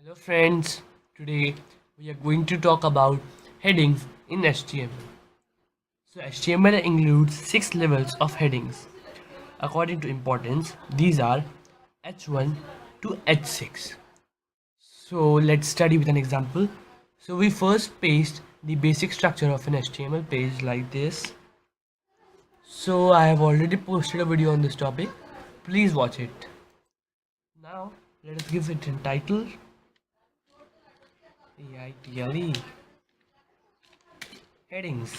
Hello friends, today we are going to talk about headings in HTML. So HTML includes 6 levels of headings. According to importance, these are H1 to H6. So let's study with an example. So we first paste the basic structure of an HTML page like this. So I have already posted a video on this topic. Please watch it. Now let us give it a title. Title headings.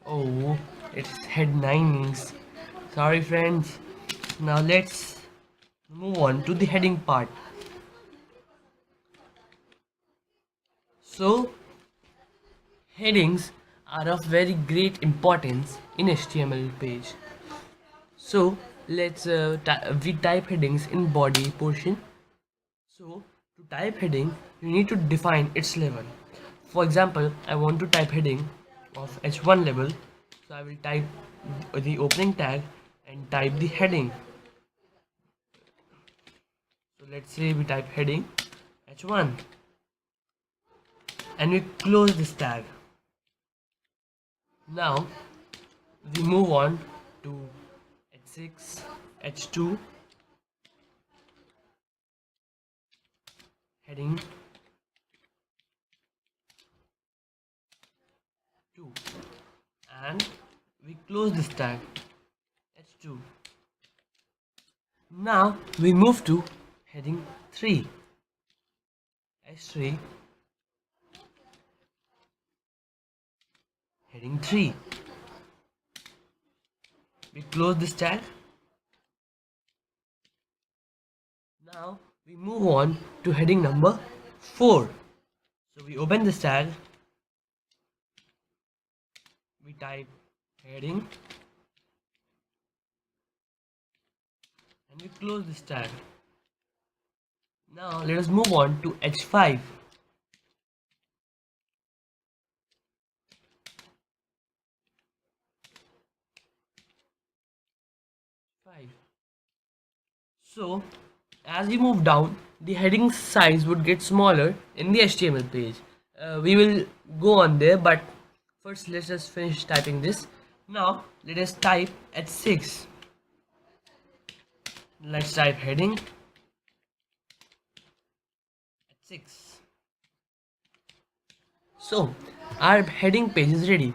Oh, it's headlines. Sorry, friends. Now let's move on to the heading part. So, headings are of very great importance in HTML page. So, we type headings in body portion. So, to type heading, you need to define its level. For example, I want to type heading of H1 level. So, I will type the opening tag and type the heading. So let's say we type heading H1 and we close this tag. Now we move on to H6, H2, heading 2 and we close this tag H2. Now we move to heading 3, H3, heading 3. We close this tag. Now we move on to heading number 4. So we open this tag, we type heading and we close this tag. Now let us move on to H5. So as we move down, the heading size would get smaller in the HTML page. We will go on there, but first let's just finish typing this. Now let us type H6. Let's type heading H6. So our heading page is ready.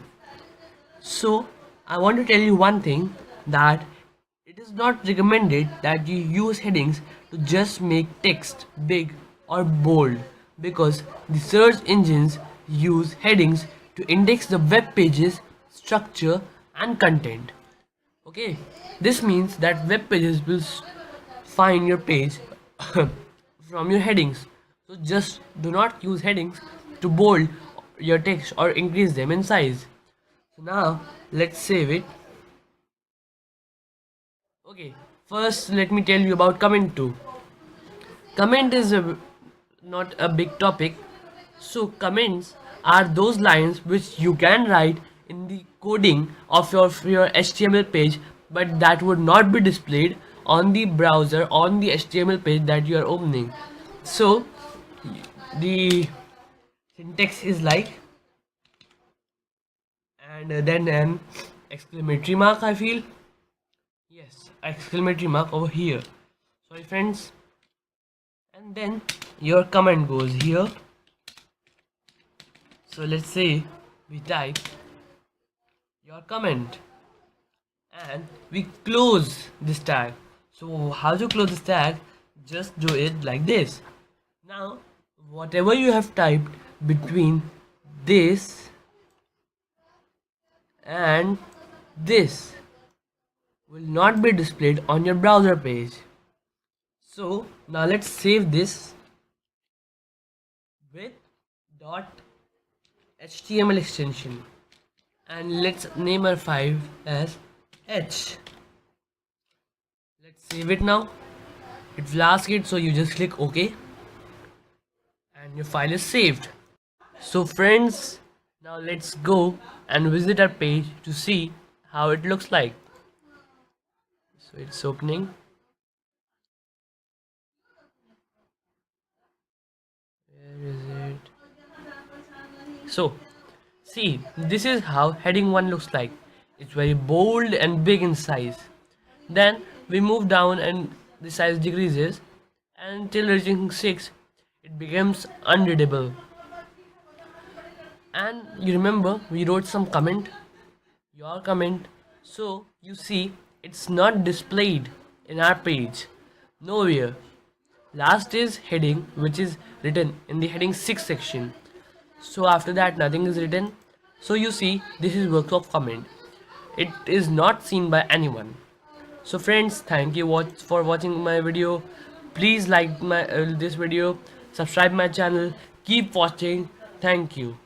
So I want to tell you one thing, that it is not recommended that you use headings to just make text big or bold, because the search engines use headings to index the web page's structure and content. Okay, this means that web pages will find your page from your headings. So just do not use headings to bold your text or increase them in size. So now let's save it. Okay, first let me tell you about comment 2. Comment is not a big topic. So comments are those lines which you can write in the coding of your HTML page, but that would not be displayed on the browser on the HTML page that you are opening. So the syntax is like, and then an exclamatory mark, I feel. Yes, exclamatory mark over here. Sorry friends. And then your comment goes here. So let's say we type your comment and we close this tag. So how to close this tag? Just do it like this. Now whatever you have typed between this and this will not be displayed on your browser page. So now let's save this with .html extension and let's name our file as h. Let's save it now. It will ask it, so you just click OK and your file is saved. So friends, now let's go and visit our page to see how it looks like. So it's opening. So see, this is how heading 1 looks like. It's very bold and big in size. Then we move down and the size decreases until reaching 6 it becomes unreadable. And you remember we wrote some comment, your comment, so you see it's not displayed in our page nowhere. Last is heading, which is written in the heading 6 section. So after that nothing is written. So you see this is work of comment. It is not seen by anyone. So friends, thank you for watching my video. Please like my this video, subscribe my channel, keep watching. Thank you.